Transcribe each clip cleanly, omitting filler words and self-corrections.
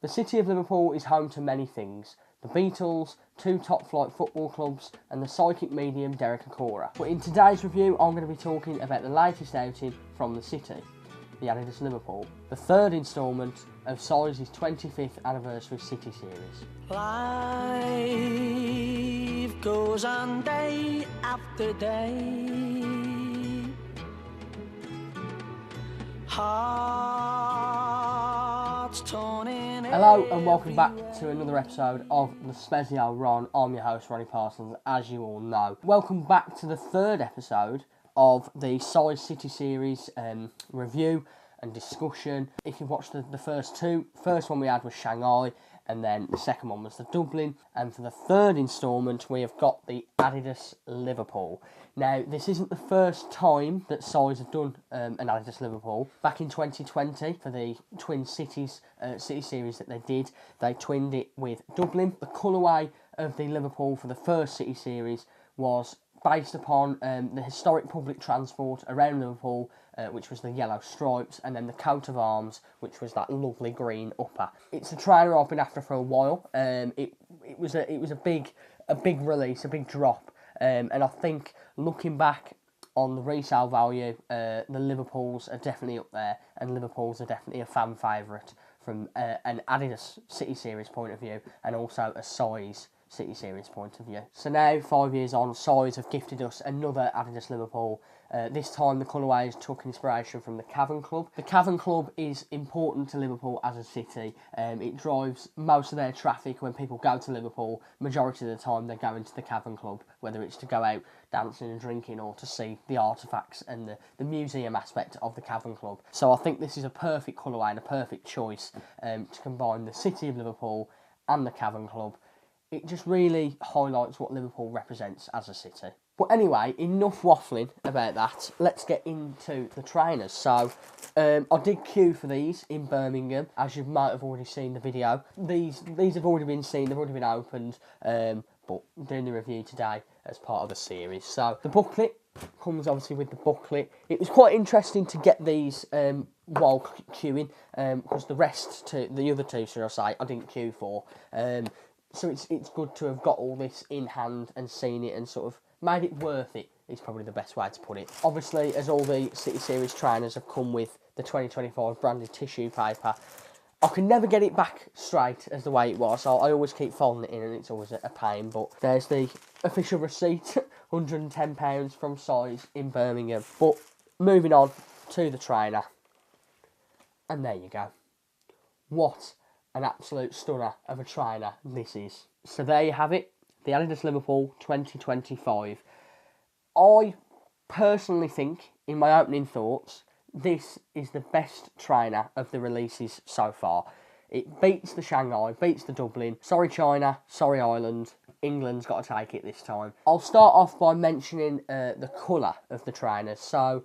The city of Liverpool is home to many things. The Beatles, 2 top-flight football clubs, and the psychic medium Derek Acora. But in today's review, I'm going to be talking about the latest outing from the city, the Adidas Liverpool, the third instalment of Size's 25th anniversary City Series. Life goes on day after day. Hearts torn in. Hello and welcome back to another episode of the Spezial Ron. I'm your host, Ronnie Parsons, as you all know. Welcome back to the third episode of the Size City Series review and discussion. If you've watched the first two, first one we had was Shanghai, and then the second one was the Dublin. And for the third instalment, we have got the Adidas Liverpool. Now, this isn't the first time that Size have done an Adidas Liverpool. Back in 2020, for the Twin Cities City Series that they did, they twinned it with Dublin. The colourway of the Liverpool for the first City Series was based upon the historic public transport around Liverpool, which was the yellow stripes, and then the coat of arms, which was that lovely green upper. It's a trainer I've been after for a while. It was a big release, a big drop, and I think looking back on the resale value, the Liverpools are definitely up there, and Liverpools are definitely a fan favourite from an Adidas City Series point of view, and also a Size City Series point of view. So now, 5 years on, Size have gifted us another Adidas Liverpool. This time the colourways took inspiration from the Cavern Club. The Cavern Club is important to Liverpool as a city. It drives most of their traffic when people go to Liverpool. Majority of the time they go into the Cavern Club, whether it's to go out dancing and drinking or to see the artefacts and the museum aspect of the Cavern Club. So I think this is a perfect colourway and a perfect choice to combine the city of Liverpool and the Cavern Club. It just really highlights what Liverpool represents as a city. But anyway, enough waffling about that. Let's get into the trainers. So, I did queue for these in Birmingham, as you might have already seen the video. These have already been seen, they've already been opened, but I'm doing the review today as part of the series. So, the booklet comes obviously with the booklet. It was quite interesting to get these while queuing, because the other two, should I say, I didn't queue for. So it's good to have got all this in hand and seen it and sort of made it worth it, is probably the best way to put it. Obviously, as all the City Series trainers have come with the 2025 branded tissue paper, I can never get it back straight as the way it was, so I always keep folding it in and it's always a pain. But there's the official receipt, £110 from Size in Birmingham. But moving on to the trainer, and there you go. What an absolute stunner of a trainer this is. So there you have it, the Adidas Liverpool 2025. I personally think, in my opening thoughts, this is the best trainer of the releases so far. It beats the Shanghai, beats the Dublin. Sorry China, sorry Ireland, England's got to take it this time. I'll start off by mentioning the colour of the trainers. So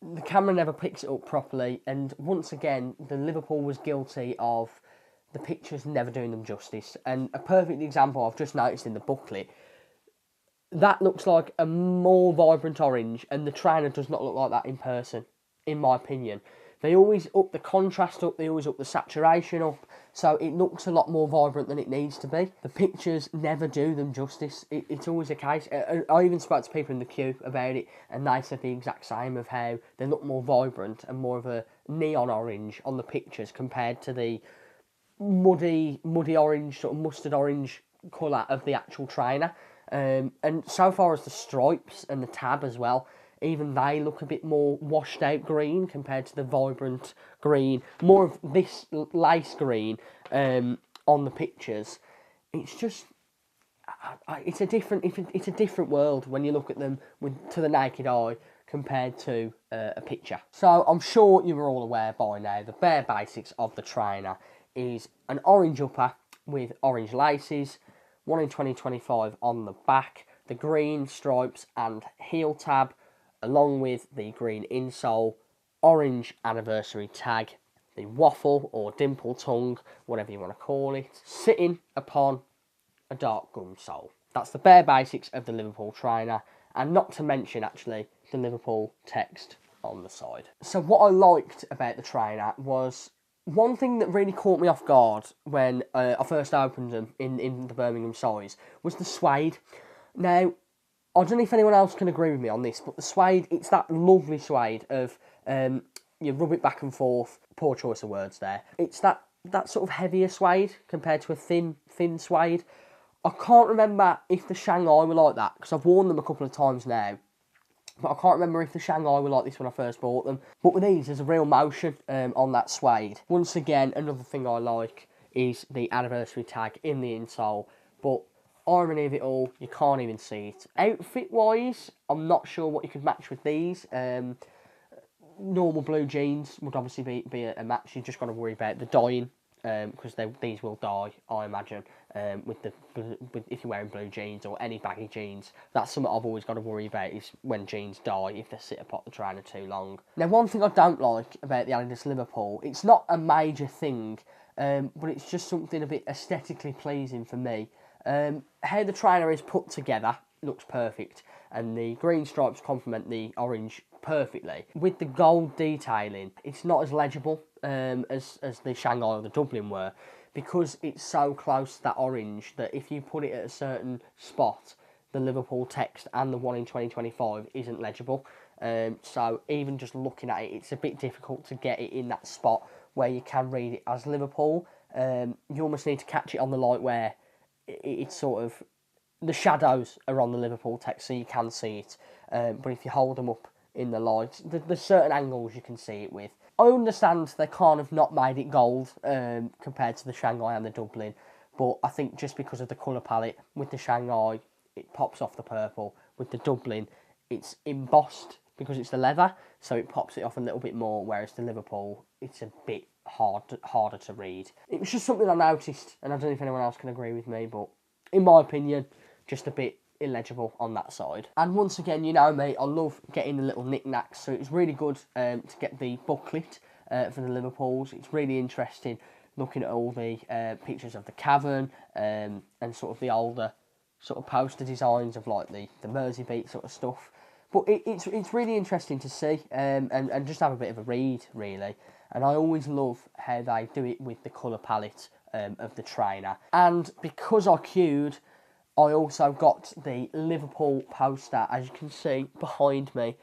the camera never picks it up properly, and once again the Liverpool was guilty of the pictures never doing them justice. And a perfect example I've just noticed in the booklet, that looks like a more vibrant orange, and the trainer does not look like that in person, in my opinion. They always up the contrast up, they always up the saturation up, so it looks a lot more vibrant than it needs to be. The pictures never do them justice. It's always a case. I even spoke to people in the queue about it, and they said the exact same, of how they look more vibrant and more of a neon orange on the pictures compared to the muddy orange, sort of mustard orange colour of the actual trainer. And so far as the stripes and the tab as well, even they look a bit more washed out green compared to the vibrant green, more of this lace green on the pictures. It's just, it's a different world when you look at them to the naked eye compared to a picture. So I'm sure you were all aware by now, the bare basics of the trainer is an orange upper with orange laces, 1 in 2025 on the back, the green stripes and heel tab, along with the green insole, orange anniversary tag, the waffle or dimple tongue, whatever you want to call it, sitting upon a dark gum sole. That's the bare basics of the Liverpool trainer, and not to mention actually the Liverpool text on the side. So what I liked about the trainer was one thing that really caught me off guard when I first opened them in the Birmingham size was the suede. Now, I don't know if anyone else can agree with me on this, but the suede, it's that lovely suede of you rub it back and forth. Poor choice of words there. It's that sort of heavier suede compared to a thin suede. I can't remember if the Shanghai were like that, because I've worn them a couple of times now. But I can't remember if the Shanghai were like this when I first bought them. But with these, there's a real motion on that suede. Once again, another thing I like is the anniversary tag in the insole. But irony of it all, you can't even see it. Outfit-wise, I'm not sure what you could match with these. Normal blue jeans would obviously be a match. You just got to worry about the dyeing, because these will dye, I imagine, with if you're wearing blue jeans or any baggy jeans. That's something I've always got to worry about, is when jeans dye, if they sit upon the trainer too long. Now, one thing I don't like about the Adidas Liverpool, it's not a major thing, but it's just something a bit aesthetically pleasing for me. How the trainer is put together looks perfect, and the green stripes complement the orange perfectly. With the gold detailing, it's not as legible as the Shanghai or the Dublin were, because it's so close to that orange that if you put it at a certain spot, the Liverpool text and the one in 2025 isn't legible. So even just looking at it, it's a bit difficult to get it in that spot where you can read it as Liverpool. You almost need to catch it on the light where it's sort of, the shadows are on the Liverpool text so you can see it. But if you hold them up in the light, there's certain angles you can see it with. I understand they kind of not made it gold compared to the Shanghai and the Dublin, but I think just because of the colour palette, with the Shanghai, it pops off the purple. With the Dublin, it's embossed because it's the leather, so it pops it off a little bit more, whereas the Liverpool, it's a bit harder to read. It was just something I noticed, and I don't know if anyone else can agree with me, but in my opinion, just a bit illegible on that side. And once again, you know me, I love getting the little knickknacks, so it's really good to get the booklet for the Liverpools. It's really interesting looking at all the pictures of the Cavern and sort of the older sort of poster designs of like the Mersey beat sort of stuff. But it's really interesting to see and just have a bit of a read, really. And I always love how they do it with the colour palette of the trainer. And because I queued, I also got the Liverpool poster, as you can see behind me.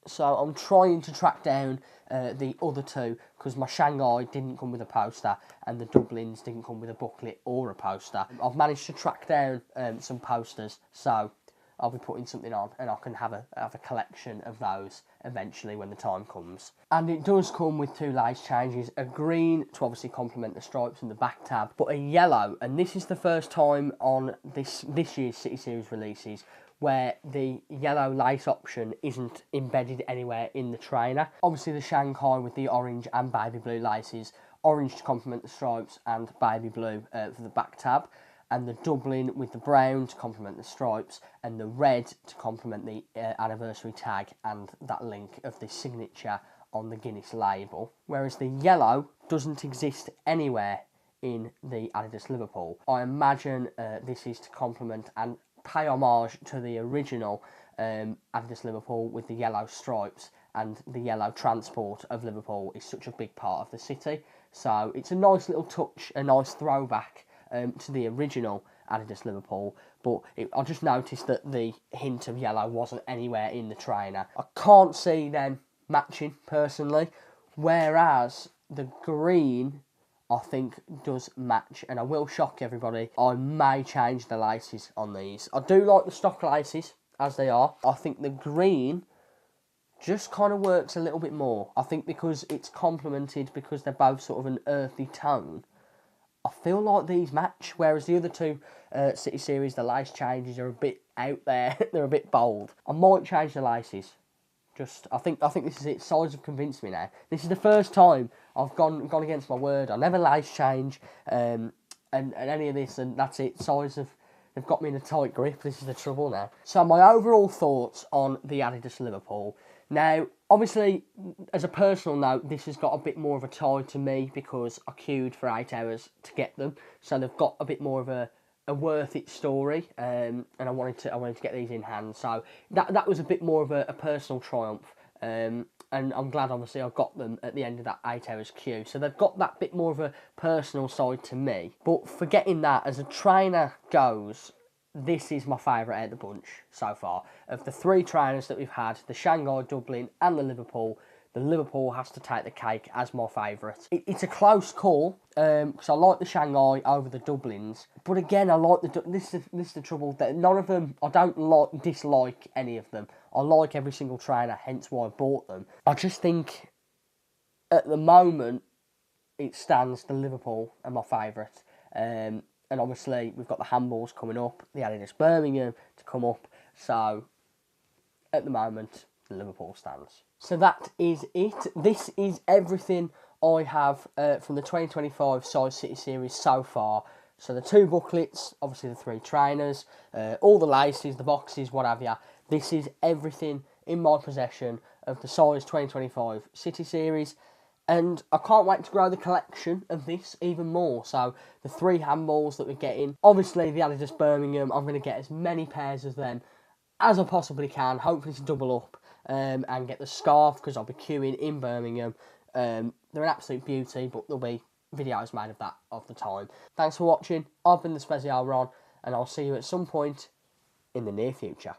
So I'm trying to track down the other two, because my Shanghai didn't come with a poster and the Dublins didn't come with a booklet or a poster. I've managed to track down some posters, so I'll be putting something on and I can have a collection of those eventually when the time comes. And it does come with two lace changes, a green to obviously complement the stripes and the back tab, but a yellow, and this is the first time on this year's City Series releases where the yellow lace option isn't embedded anywhere in the trainer. Obviously the Shanghai with the orange and baby blue laces, orange to complement the stripes and baby blue for the back tab, and the Dublin with the brown to complement the stripes and the red to complement the anniversary tag and that link of the signature on the Guinness label. Whereas the yellow doesn't exist anywhere in the Adidas Liverpool. I imagine this is to complement and pay homage to the original Adidas Liverpool with the yellow stripes, and the yellow transport of Liverpool is such a big part of the city. So it's a nice little touch, a nice throwback to the original Adidas Liverpool, but I just noticed that the hint of yellow wasn't anywhere in the trainer. I can't see them matching personally, whereas the green I think does match, and I will shock everybody, I may change the laces on these. I do like the stock laces as they are. I think the green just kind of works a little bit more. I think because it's complemented, because they're both sort of an earthy tone, I feel like these match, whereas the other two City Series, the lace changes are a bit out there. They're a bit bold. I might change the laces. I think this is it. Size have convinced me now. This is the first time I've gone against my word. I never lace change and any of this, and that's it. Size they've got me in a tight grip. This is the trouble now. So my overall thoughts on the Adidas Liverpool. Now, obviously, as a personal note, this has got a bit more of a tie to me because I queued for 8 hours to get them. So they've got a bit more of a worth it story, and I wanted to get these in hand. So that was a bit more of a personal triumph And I'm glad, obviously, I got them at the end of that 8 hours queue. So they've got that bit more of a personal side to me. But forgetting that, as a trainer goes, this is my favourite out of the bunch so far. Of the 3 trainers that we've had, the Shanghai, Dublin and the Liverpool has to take the cake as my favourite. It's a close call, because I like the Shanghai over the Dublins. But again, I like this is the trouble, that none of them, I don't dislike any of them. I like every single trainer, hence why I bought them. I just think, at the moment, it stands the Liverpool are my favourite. And obviously, we've got the handballs coming up, the Adidas Birmingham to come up. So, at the moment, the Liverpool stands. So that is it. This is everything I have from the 2025 Size City Series so far. So the 2 booklets, obviously the 3 trainers, all the laces, the boxes, what have you. This is everything in my possession of the Size 2025 City Series. And I can't wait to grow the collection of this even more. So the 3 handballs that we're getting, obviously the Adidas Birmingham, I'm going to get as many pairs of them as I possibly can, hopefully to double up, and get the scarf, because I'll be queuing in Birmingham. They're an absolute beauty, but there'll be videos made of that of the time. Thanks for watching. I've been the Spezial Ron, and I'll see you at some point in the near future.